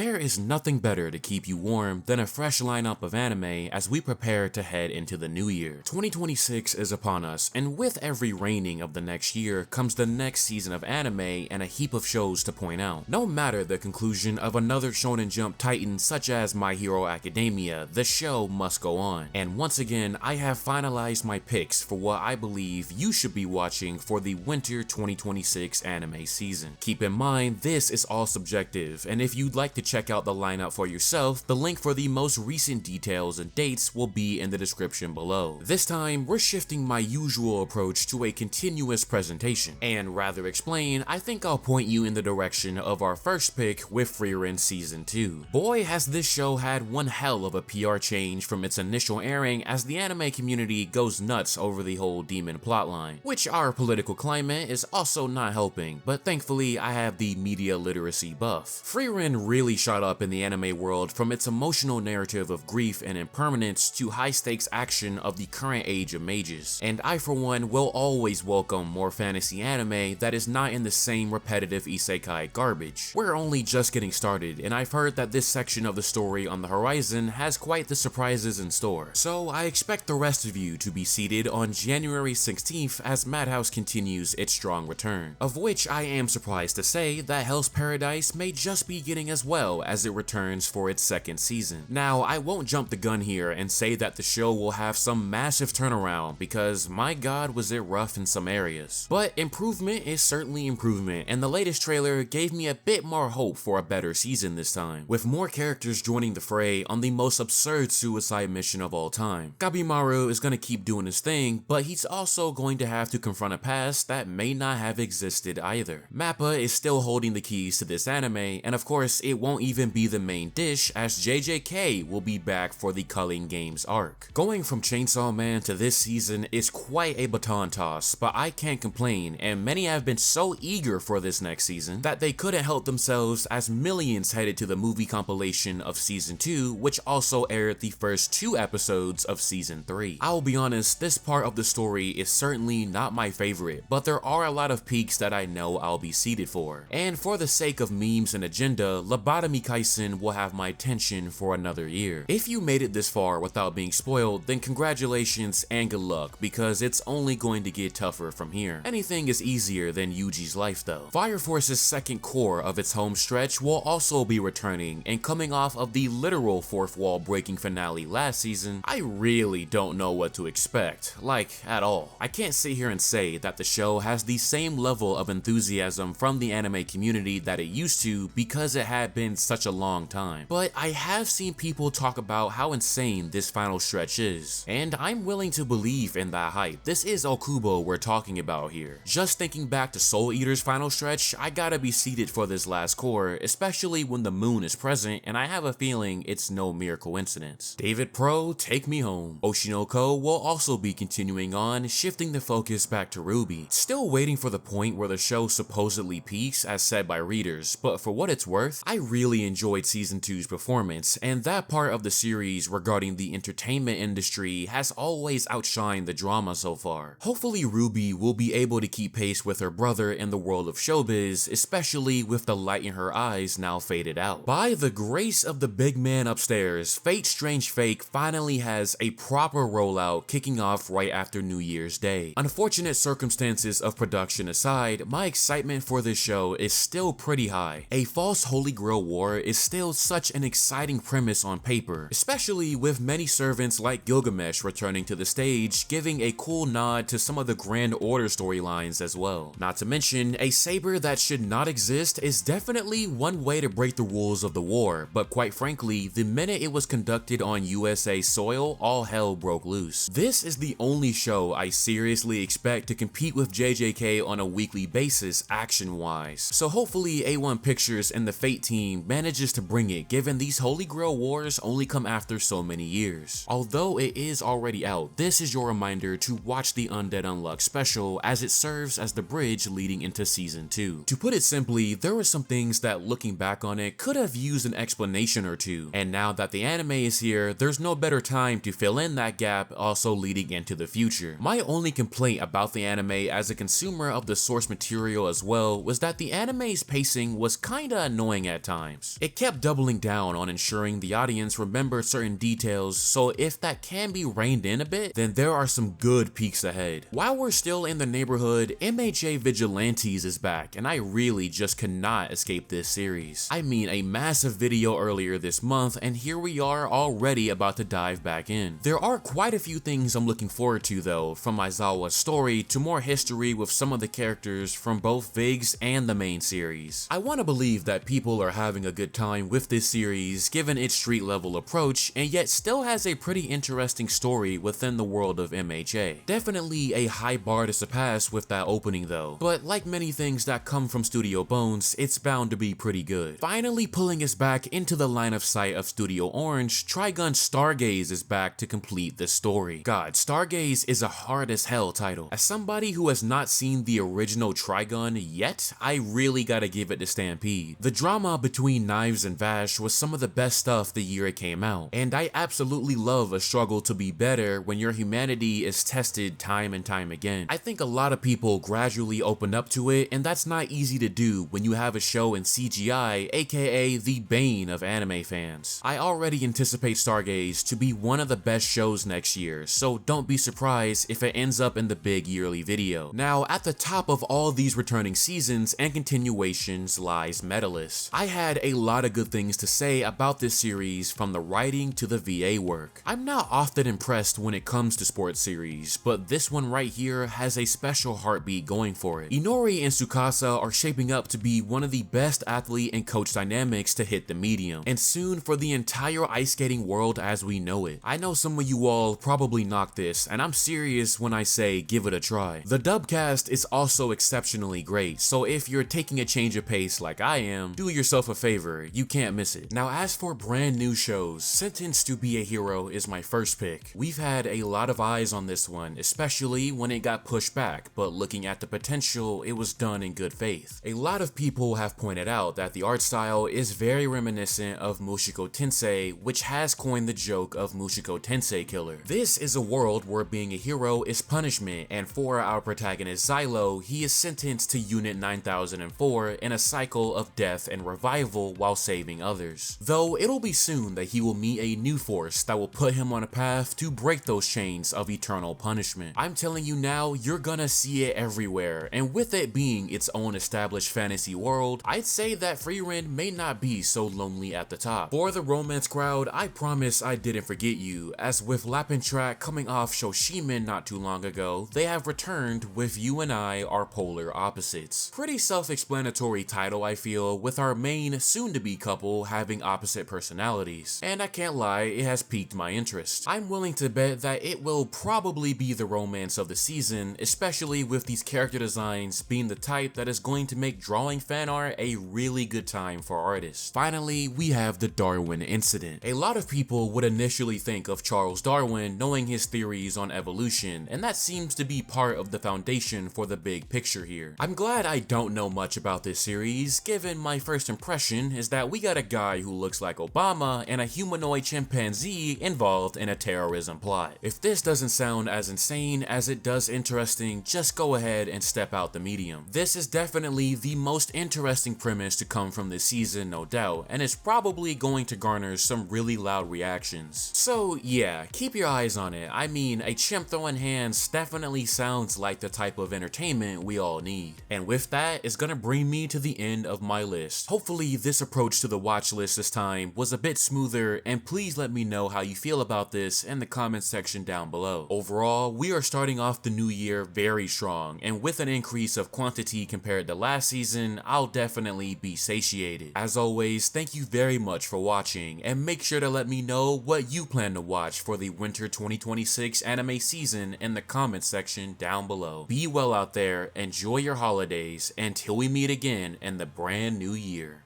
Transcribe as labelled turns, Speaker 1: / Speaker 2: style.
Speaker 1: There is nothing better to keep you warm than a fresh lineup of anime as we prepare to head into the new year. 2026 is upon us, and with every reigning of the next year comes the next season of anime and a heap of shows to point out. No matter the conclusion of another Shonen Jump titan such as My Hero Academia, the show must go on. And once again, I have finalized my picks for what I believe you should be watching for the winter 2026 anime season. Keep in mind, this is all subjective, and if you'd like to check out the lineup for yourself, the link for the most recent details and dates will be in the description below. This time, we're shifting my usual approach to a continuous presentation, and rather explain, I think I'll point you in the direction of our first pick with Frieren Season 2. Boy, has this show had one hell of a PR change from its initial airing as the anime community goes nuts over the whole demon plotline, which our political climate is also not helping, but thankfully I have the media literacy buff. Frieren really shot up in the anime world from its emotional narrative of grief and impermanence to high-stakes action of the current age of mages, and I for one will always welcome more fantasy anime that is not in the same repetitive isekai garbage. We're only just getting started, and I've heard that this section of the story on the horizon has quite the surprises in store, so I expect the rest of you to be seated on January 16th as Madhouse continues its strong return, of which I am surprised to say that Hell's Paradise may just be getting as well as it returns for its second season. Now, I won't jump the gun here and say that the show will have some massive turnaround because my god was it rough in some areas, but improvement is certainly improvement, and the latest trailer gave me a bit more hope for a better season this time, with more characters joining the fray on the most absurd suicide mission of all time. Gabimaru is gonna keep doing his thing, but he's also going to have to confront a past that may not have existed either. Mappa is still holding the keys to this anime, and of course it won't even be the main dish as JJK will be back for the Culling Games arc. Going from Chainsaw Man to this season is quite a baton toss, but I can't complain, and many have been so eager for this next season that they couldn't help themselves as millions headed to the movie compilation of season 2, which also aired the first 2 episodes of season 3. I'll be honest, this part of the story is certainly not my favorite, but there are a lot of peaks that I know I'll be seated for. And for the sake of memes and agenda, Lobotomy Kaisen will have my attention for another year. If you made it this far without being spoiled, then congratulations and good luck, because it's only going to get tougher from here. Anything is easier than Yuji's life though. Fire Force's second core of its home stretch will also be returning, and coming off of the literal fourth wall breaking finale last season, I really don't know what to expect, like at all. I can't sit here and say that the show has the same level of enthusiasm from the anime community that it used to because it had been such a long time, but I have seen people talk about how insane this final stretch is, and I'm willing to believe in that hype. This is Okubo we're talking about here. Just thinking back to Soul Eater's final stretch, I gotta be seated for this last core, especially when the moon is present, and I have a feeling it's no mere coincidence. David Pro, take me home. Oshinoko will also be continuing on, shifting the focus back to Ruby. Still waiting for the point where the show supposedly peaks as said by readers, but for what it's worth, I really enjoyed season 2's performance, and that part of the series regarding the entertainment industry has always outshined the drama so far. Hopefully Ruby will be able to keep pace with her brother in the world of showbiz, especially with the light in her eyes now faded out. By the grace of the big man upstairs, Fate Strange Fake finally has a proper rollout kicking off right after New Year's Day. Unfortunate circumstances of production aside, my excitement for this show is still pretty high. A false Holy Grail war is still such an exciting premise on paper, especially with many servants like Gilgamesh returning to the stage, giving a cool nod to some of the Grand Order storylines as well. Not to mention, a saber that should not exist is definitely one way to break the rules of the war, but quite frankly, the minute it was conducted on USA soil, all hell broke loose. This is the only show I seriously expect to compete with JJK on a weekly basis action-wise, so hopefully A1 Pictures and the Fate team manages to bring it, given these Holy Grail wars only come after so many years. Although it is already out, this is your reminder to watch the Undead Unluck special as it serves as the bridge leading into season 2. To put it simply, there were some things that looking back on it could have used an explanation or two, and now that the anime is here, there's no better time to fill in that gap, also leading into the future. My only complaint about the anime as a consumer of the source material as well was that the anime's pacing was kinda annoying at times. times. It kept doubling down on ensuring the audience remembered certain details, so if that can be reined in a bit, then there are some good peaks ahead. While we're still in the neighborhood, MHA Vigilantes is back, and I really just cannot escape this series. I mean, a massive video earlier this month, and here we are already about to dive back in. There are quite a few things I'm looking forward to though, from Aizawa's story to more history with some of the characters from both VIGs and the main series. I want to believe that people are having a good time with this series given its street level approach, and yet still has a pretty interesting story within the world of MHA. Definitely a high bar to surpass with that opening though, but like many things that come from Studio Bones, it's bound to be pretty good. Finally pulling us back into the line of sight of Studio Orange, Trigun Stargaze is back to complete the story. God, Stargaze is a hard as hell title. As somebody who has not seen the original Trigun yet, I really gotta give it to Stampede. The drama between Knives and Vash was some of the best stuff the year it came out, and I absolutely love a struggle to be better when your humanity is tested time and time again. I think a lot of people gradually open up to it, and that's not easy to do when you have a show in CGI, aka the bane of anime fans. I already anticipate Stargaze to be one of the best shows next year, so don't be surprised if it ends up in the big yearly video. Now, at the top of all these returning seasons and continuations lies Medalist. I had a lot of good things to say about this series, from the writing to the VA work. I'm not often impressed when it comes to sports series, but this one right here has a special heartbeat going for it. Inori and Tsukasa are shaping up to be one of the best athlete and coach dynamics to hit the medium, and soon for the entire ice skating world as we know it. I know some of you all probably knock this, and I'm serious when I say give it a try. The dub cast is also exceptionally great, so if you're taking a change of pace like I am, do yourself a favor, you can't miss it. Now as for brand new shows, Sentenced to Be a Hero is my first pick. We've had a lot of eyes on this one, especially when it got pushed back, but looking at the potential, it was done in good faith. A lot of people have pointed out that the art style is very reminiscent of Mushoku Tensei, which has coined the joke of Mushoku Tensei Killer. This is a world where being a hero is punishment, and for our protagonist Xylo, he is sentenced to Unit 9004 in a cycle of death and revival while saving others. Though it'll be soon that he will meet a new force that will put him on a path to break those chains of eternal punishment. I'm telling you now, you're gonna see it everywhere, and with it being its own established fantasy world, I'd say that Frieren may not be so lonely at the top. For the romance crowd, I promise I didn't forget you, as with Lappin Track coming off Shoshimen not too long ago, they have returned with You and I Are Polar Opposites. Pretty self-explanatory title I feel, with our main soon-to-be couple having opposite personalities, and I can't lie, it has piqued my interest. I'm willing to bet that it will probably be the romance of the season, especially with these character designs being the type that is going to make drawing fan art a really good time for artists. Finally, we have the Darwin incident. A lot of people would initially think of Charles Darwin knowing his theories on evolution, and that seems to be part of the foundation for the big picture here. I'm glad I don't know much about this series, given my first impression is that we got a guy who looks like Obama and a humanoid chimpanzee involved in a terrorism plot. If this doesn't sound as insane as it does interesting, just go ahead and step out the medium. This is definitely the most interesting premise to come from this season, no doubt, and it's probably going to garner some really loud reactions. So yeah, keep your eyes on it. I mean, a chimp throwing hands definitely sounds like the type of entertainment we all need. And with that, it's gonna bring me to the end of my list. Hopefully this approach to the watch list this time was a bit smoother, and please let me know how you feel about this in the comments section down below. Overall, we are starting off the new year very strong, and with an increase of quantity compared to last season, I'll definitely be satiated. As always, thank you very much for watching, and make sure to let me know what you plan to watch for the winter 2026 anime season in the comments section down below. Be well out there, enjoy your holidays, until we meet again in the brand new year.